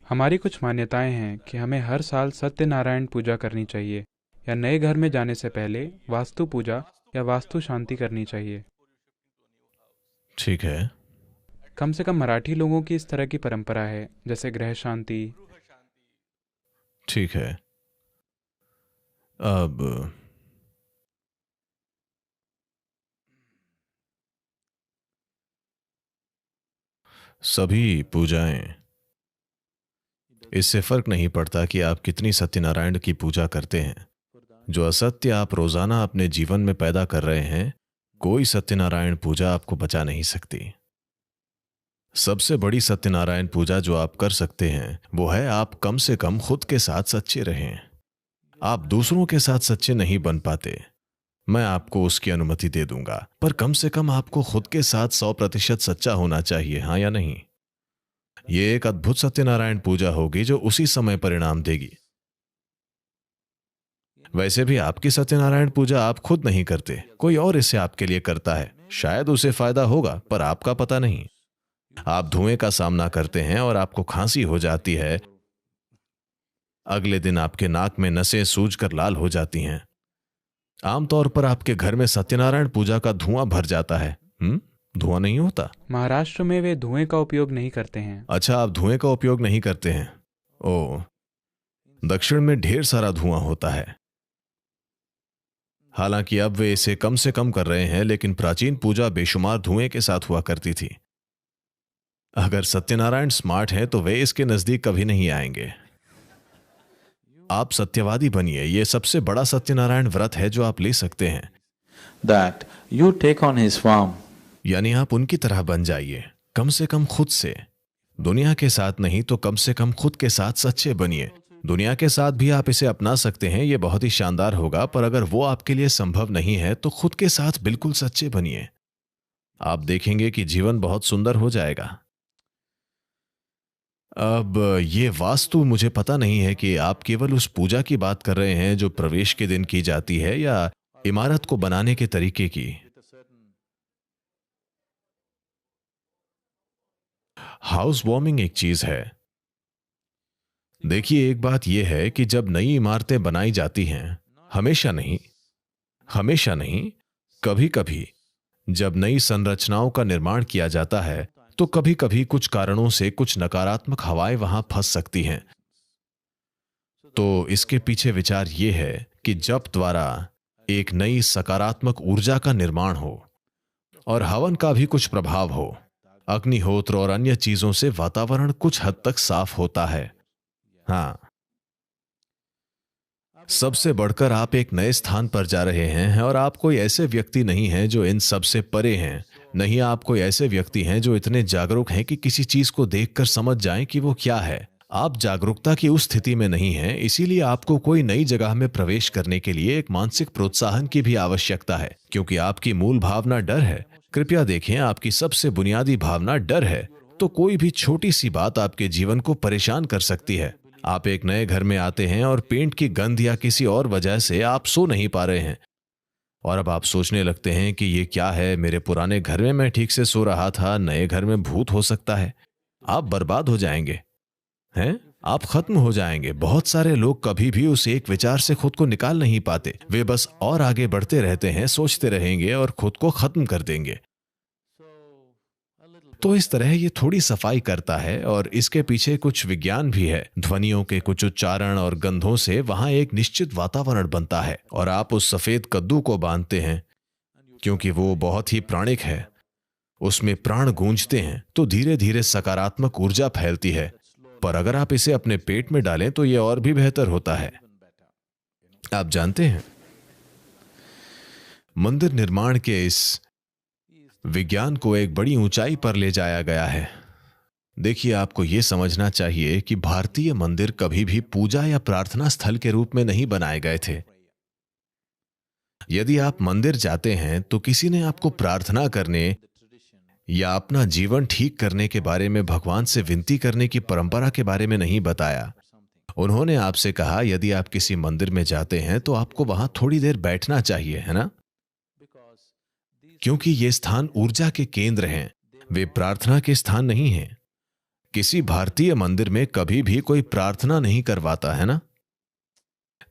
हमारी कुछ मान्यताएं हैं कि हमें हर साल सत्यनारायण पूजा करनी चाहिए या नए घर में जाने से पहले वास्तु पूजा या वास्तु शांति करनी चाहिए। ठीक है। कम से कम मराठी लोगों की इस तरह की परंपरा है, जैसे गृह शांति। ठीक है। अब सभी पूजाएं, इससे फर्क नहीं पड़ता कि आप कितनी सत्यनारायण की पूजा करते हैं। जो असत्य आप रोजाना अपने जीवन में पैदा कर रहे हैं, कोई सत्यनारायण पूजा आपको बचा नहीं सकती। सबसे बड़ी सत्यनारायण पूजा जो आप कर सकते हैं वो है आप कम से कम खुद के साथ सच्चे रहें। आप दूसरों के साथ सच्चे नहीं बन पाते, मैं आपको उसकी अनुमति दे दूंगा, पर कम से कम आपको खुद के साथ 100% सच्चा होना चाहिए, हाँ या नहीं? ये एक अद्भुत सत्यनारायण पूजा होगी जो उसी समय परिणाम देगी। वैसे भी आपकी सत्यनारायण पूजा आप खुद नहीं करते, कोई और इसे आपके लिए करता है। शायद उसे फायदा होगा पर आपका पता नहीं। आप धुएं का सामना करते हैं और आपको खांसी हो जाती है, अगले दिन आपके नाक में नसें सूजकर लाल हो जाती हैं। आमतौर पर आपके घर में सत्यनारायण पूजा का धुआं भर जाता है। धुआं नहीं होता? महाराष्ट्र में वे धुएं का उपयोग नहीं करते हैं। अच्छा, आप धुएं का उपयोग नहीं करते हैं। ओ, दक्षिण में ढेर सारा धुआं होता है। हालांकि अब वे इसे कम से कम कर रहे हैं, लेकिन प्राचीन पूजा बेशुमार धुएं के साथ हुआ करती थी। अगर सत्यनारायण स्मार्ट हैं तो वे इसके नजदीक कभी नहीं आएंगे। आप सत्यवादी बनिए, यह सबसे बड़ा सत्यनारायण व्रत है जो आप ले सकते हैं। That you take on his form. यानी आप उनकी तरह बन जाइए, कम से कम खुद से। दुनिया के साथ नहीं तो कम से कम खुद के साथ सच्चे बनिए। दुनिया के साथ भी आप इसे अपना सकते हैं, यह बहुत ही शानदार होगा, पर अगर वो आपके लिए संभव नहीं है तो खुद के साथ बिल्कुल सच्चे बनिए। आप देखेंगे कि जीवन बहुत सुंदर हो जाएगा। अब ये वास्तु, मुझे पता नहीं है कि आप केवल उस पूजा की बात कर रहे हैं जो प्रवेश के दिन की जाती है या इमारत को बनाने के तरीके की। हाउस वार्मिंग एक चीज है। देखिए, एक बात यह है कि जब नई इमारतें बनाई जाती हैं, हमेशा नहीं, कभी कभी जब नई संरचनाओं का निर्माण किया जाता है तो कभी कभी कुछ कारणों से कुछ नकारात्मक हवाएं वहां फंस सकती हैं। तो इसके पीछे विचार यह है कि जप द्वारा एक नई सकारात्मक ऊर्जा का निर्माण हो और हवन का भी कुछ प्रभाव हो। अग्निहोत्र और अन्य चीजों से वातावरण कुछ हद तक साफ होता है। हाँ, सबसे बढ़कर आप एक नए स्थान पर जा रहे हैं और आप कोई ऐसे व्यक्ति नहीं हैं जो इन सब से परे हैं। नहीं, आप कोई ऐसे व्यक्ति हैं जो इतने जागरूक हैं कि किसी चीज को देखकर समझ जाएं कि वो क्या है। आप जागरूकता की उस स्थिति में नहीं हैं, इसीलिए आपको कोई नई जगह में प्रवेश करने के लिए एक मानसिक प्रोत्साहन की भी आवश्यकता है, क्योंकि आपकी मूल भावना डर है। कृपया देखें, आपकी सबसे बुनियादी भावना डर है। तो कोई भी छोटी सी बात आपके जीवन को परेशान कर सकती है। आप एक नए घर में आते हैं और पेंट की गंध या किसी और वजह से आप सो नहीं पा रहे हैं, और अब आप सोचने लगते हैं कि ये क्या है, मेरे पुराने घर में मैं ठीक से सो रहा था, नए घर में भूत हो सकता है। आप बर्बाद हो जाएंगे, हैं? आप खत्म हो जाएंगे। बहुत सारे लोग कभी भी उस एक विचार से खुद को निकाल नहीं पाते। वे बस और आगे बढ़ते रहते हैं, सोचते रहेंगे और खुद को खत्म कर देंगे। तो इस तरह ये थोड़ी सफाई करता है, और इसके पीछे कुछ विज्ञान भी है। ध्वनियों के कुछ उच्चारण और गंधों से वहां एक निश्चित वातावरण बनता है, और आप उस सफेद कद्दू को बांधते हैं क्योंकि वो बहुत ही प्राणिक है। उसमें प्राण गूंजते हैं तो धीरे धीरे सकारात्मक ऊर्जा फैलती है। पर अगर आप इसे अपने पेट में डालें तो यह और भी बेहतर होता है। आप जानते हैं, मंदिर निर्माण के इस विज्ञान को एक बड़ी ऊंचाई पर ले जाया गया है। देखिए, आपको यह समझना चाहिए कि भारतीय मंदिर कभी भी पूजा या प्रार्थना स्थल के रूप में नहीं बनाए गए थे। यदि आप मंदिर जाते हैं तो किसी ने आपको प्रार्थना करने या अपना जीवन ठीक करने के बारे में, भगवान से विनती करने की परंपरा के बारे में नहीं बताया। उन्होंने आपसे कहा, यदि आप किसी मंदिर में जाते हैं तो आपको वहां थोड़ी देर बैठना चाहिए, है ना? क्योंकि ये स्थान ऊर्जा के केंद्र हैं, वे प्रार्थना के स्थान नहीं हैं। किसी भारतीय मंदिर में कभी भी कोई प्रार्थना नहीं करवाता है ना।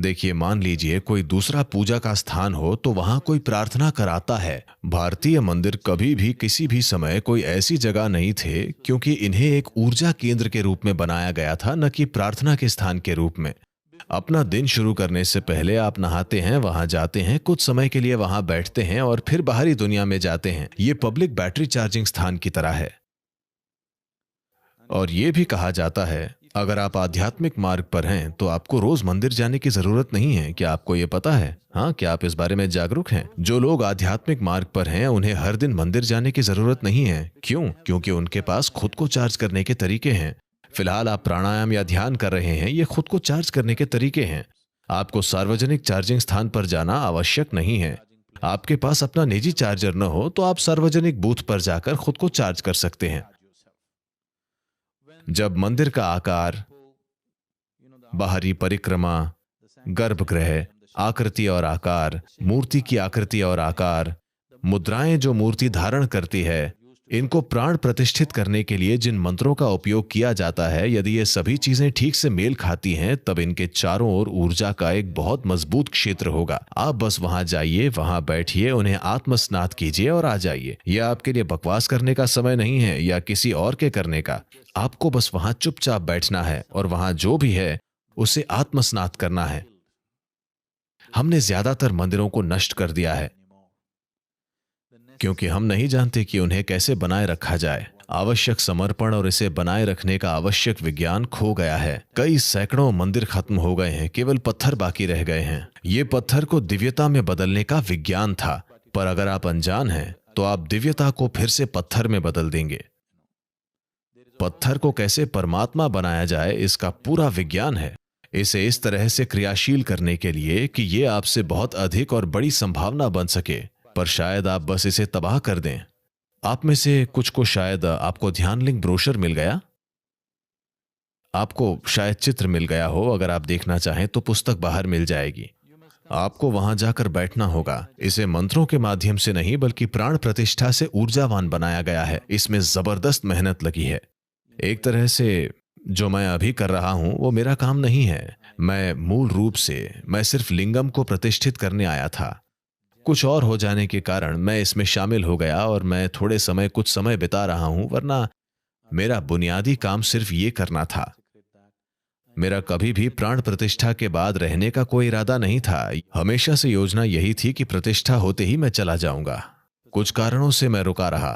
देखिए, मान लीजिए कोई दूसरा पूजा का स्थान हो तो वहां कोई प्रार्थना कराता है। भारतीय मंदिर कभी भी किसी भी समय कोई ऐसी जगह नहीं थे, क्योंकि इन्हें एक ऊर्जा केंद्र के रूप में बनाया गया था, न कि प्रार्थना के स्थान के रूप में। अपना दिन शुरू करने से पहले आप नहाते हैं, वहां जाते हैं, कुछ समय के लिए वहां बैठते हैं और फिर बाहरी दुनिया में जाते हैं। ये पब्लिक बैटरी चार्जिंग स्थान की तरह है। और ये भी कहा जाता है, अगर आप आध्यात्मिक मार्ग पर हैं तो आपको रोज मंदिर जाने की जरूरत नहीं है। क्या आपको ये पता है? हाँ, क्या आप इस बारे में जागरूक हैं? जो लोग आध्यात्मिक मार्ग पर हैं उन्हें हर दिन मंदिर जाने की जरूरत नहीं है। क्यों? क्योंकि उनके पास खुद को चार्ज करने के तरीके हैं। फिलहाल आप प्राणायाम या ध्यान कर रहे हैं, ये खुद को चार्ज करने के तरीके हैं। आपको सार्वजनिक चार्जिंग स्थान पर जाना आवश्यक नहीं है। आपके पास अपना निजी चार्जर न हो तो आप सार्वजनिक बूथ पर जाकर खुद को चार्ज कर सकते हैं। जब मंदिर का आकार, बाहरी परिक्रमा, गर्भगृह, आकृति और आकार, मूर्ति की आकृति और आकार, मुद्राएं जो मूर्ति धारण करती है, इनको प्राण प्रतिष्ठित करने के लिए जिन मंत्रों का उपयोग किया जाता है, यदि ये सभी चीजें ठीक से मेल खाती हैं, तब इनके चारों ओर ऊर्जा का एक बहुत मजबूत क्षेत्र होगा। आप बस वहां जाइए, वहां बैठिए, उन्हें आत्मस्नात कीजिए और आ जाइए। यह आपके लिए बकवास करने का समय नहीं है या किसी और के करने का। आपको बस वहां चुपचाप बैठना है और वहां जो भी है उसे आत्मस्नात करना है। हमने ज्यादातर मंदिरों को नष्ट कर दिया है क्योंकि हम नहीं जानते कि उन्हें कैसे बनाए रखा जाए। आवश्यक समर्पण और इसे बनाए रखने का आवश्यक विज्ञान खो गया है। कई सैकड़ों मंदिर खत्म हो गए हैं, केवल पत्थर बाकी रह गए हैं। ये पत्थर को दिव्यता में बदलने का विज्ञान था, पर अगर आप अनजान हैं तो आप दिव्यता को फिर से पत्थर में बदल देंगे। पत्थर को कैसे परमात्मा बनाया जाए, इसका पूरा विज्ञान है। इसे इस तरह से क्रियाशील करने के लिए कि ये आपसे बहुत अधिक और बड़ी संभावना बन सके, पर शायद आप बस इसे तबाह कर दें। आप में से कुछ को शायद आपको ध्यान लिंक ब्रोशर मिल गया, आपको शायद चित्र मिल गया हो। अगर आप देखना चाहें तो पुस्तक बाहर मिल जाएगी। आपको वहां जाकर बैठना होगा। इसे मंत्रों के माध्यम से नहीं बल्कि प्राण प्रतिष्ठा से ऊर्जावान बनाया गया है। इसमें जबरदस्त मेहनत लगी है। एक तरह से जो मैं अभी कर रहा हूं वो मेरा काम नहीं है। मैं सिर्फ लिंगम को प्रतिष्ठित करने आया था। कुछ और हो जाने के कारण मैं इसमें शामिल हो गया और मैं कुछ समय बिता रहा हूं, वरना मेरा बुनियादी काम सिर्फ ये करना था। मेरा कभी भी प्राण प्रतिष्ठा के बाद रहने का कोई इरादा नहीं था। हमेशा से योजना यही थी कि प्रतिष्ठा होते ही मैं चला जाऊंगा। कुछ कारणों से मैं रुका रहा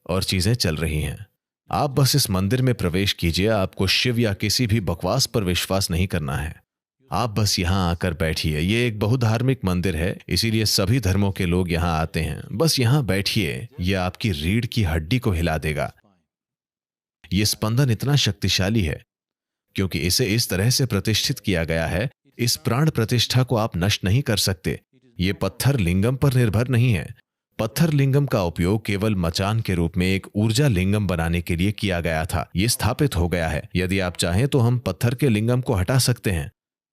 और चीजें चल रही हैं। आप बस इस मंदिर में प्रवेश कीजिए। आपको शिव या किसी भी बकवास पर विश्वास नहीं करना है। आप बस यहाँ आकर बैठिए। ये एक बहुधार्मिक मंदिर है, इसीलिए सभी धर्मों के लोग यहाँ आते हैं। बस यहाँ बैठिए, यह आपकी रीढ़ की हड्डी को हिला देगा। ये स्पंदन इतना शक्तिशाली है क्योंकि इसे इस तरह से प्रतिष्ठित किया गया है। इस प्राण प्रतिष्ठा को आप नष्ट नहीं कर सकते। ये पत्थर लिंगम पर निर्भर नहीं है। पत्थर लिंगम का उपयोग केवल मचान के रूप में एक ऊर्जा लिंगम बनाने के लिए किया गया था। ये स्थापित हो गया है। यदि आप चाहें तो हम पत्थर के लिंगम को हटा सकते हैं,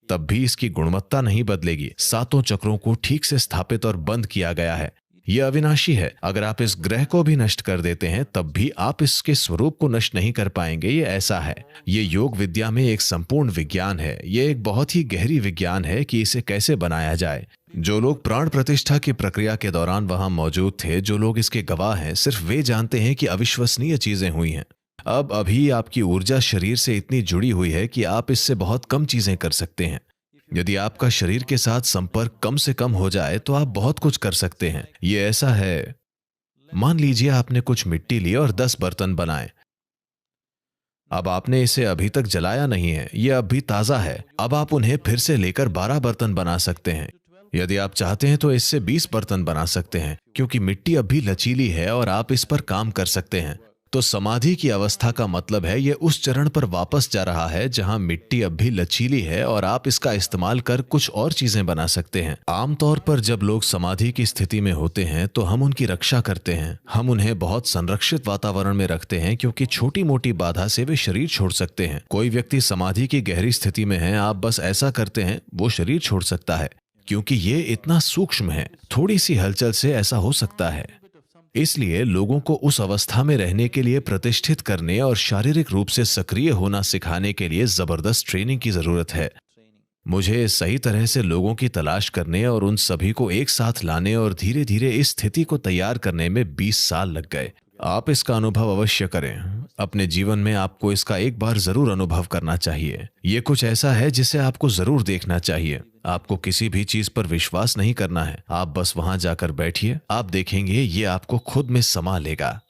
तब भी इसकी गुणवत्ता नहीं बदलेगी। सातों चक्रों को ठीक से स्थापित और बंद किया गया है। यह अविनाशी है। अगर आप इस ग्रह को भी नष्ट कर देते हैं तब भी आप इसके स्वरूप को नष्ट नहीं कर पाएंगे। ये ऐसा है। ये योग विद्या में एक संपूर्ण विज्ञान है। ये एक बहुत ही गहरी विज्ञान है कि इसे कैसे बनाया जाए। जो लोग प्राण प्रतिष्ठा की प्रक्रिया के दौरान वहां मौजूद थे, जो लोग इसके गवाह हैं, सिर्फ वे जानते हैं कि अविश्वसनीय चीजें हुई हैं। अब अभी आपकी ऊर्जा शरीर से इतनी जुड़ी हुई है कि आप इससे बहुत कम चीजें कर सकते हैं। यदि आपका शरीर के साथ संपर्क कम से कम हो जाए तो आप बहुत कुछ कर सकते हैं। ये ऐसा है, मान लीजिए आपने कुछ मिट्टी ली और 10 बर्तन बनाए। अब आपने इसे अभी तक जलाया नहीं है, यह अब भी ताजा है। अब आप उन्हें फिर से लेकर 12 बर्तन बना सकते हैं। यदि आप चाहते हैं तो इससे 20 बर्तन बना सकते हैं, क्योंकि मिट्टी अब भी लचीली है और आप इस पर काम कर सकते हैं। तो समाधि की अवस्था का मतलब है यह उस चरण पर वापस जा रहा है जहां मिट्टी अब भी लचीली है और आप इसका इस्तेमाल कर कुछ और चीजें बना सकते हैं। आमतौर पर जब लोग समाधि की स्थिति में होते हैं तो हम उनकी रक्षा करते हैं। हम उन्हें बहुत संरक्षित वातावरण में रखते हैं क्योंकि छोटी मोटी बाधा से वे शरीर छोड़ सकते हैं। कोई व्यक्ति समाधि की गहरी स्थिति में है, आप बस ऐसा करते हैं, वो शरीर छोड़ सकता है क्योंकि ये इतना सूक्ष्म है। थोड़ी सी हलचल से ऐसा हो सकता है। इसलिए लोगों को उस अवस्था में रहने के लिए प्रतिष्ठित करने और शारीरिक रूप से सक्रिय होना सिखाने के लिए जबरदस्त ट्रेनिंग की जरूरत है। मुझे सही तरह से लोगों की तलाश करने और उन सभी को एक साथ लाने और धीरे धीरे इस स्थिति को तैयार करने में 20 साल लग गए। आप इसका अनुभव अवश्य करें। अपने जीवन में आपको इसका एक बार जरूर अनुभव करना चाहिए। ये कुछ ऐसा है जिसे आपको जरूर देखना चाहिए। आपको किसी भी चीज पर विश्वास नहीं करना है, आप बस वहां जाकर बैठिए, आप देखेंगे ये आपको खुद में समा लेगा।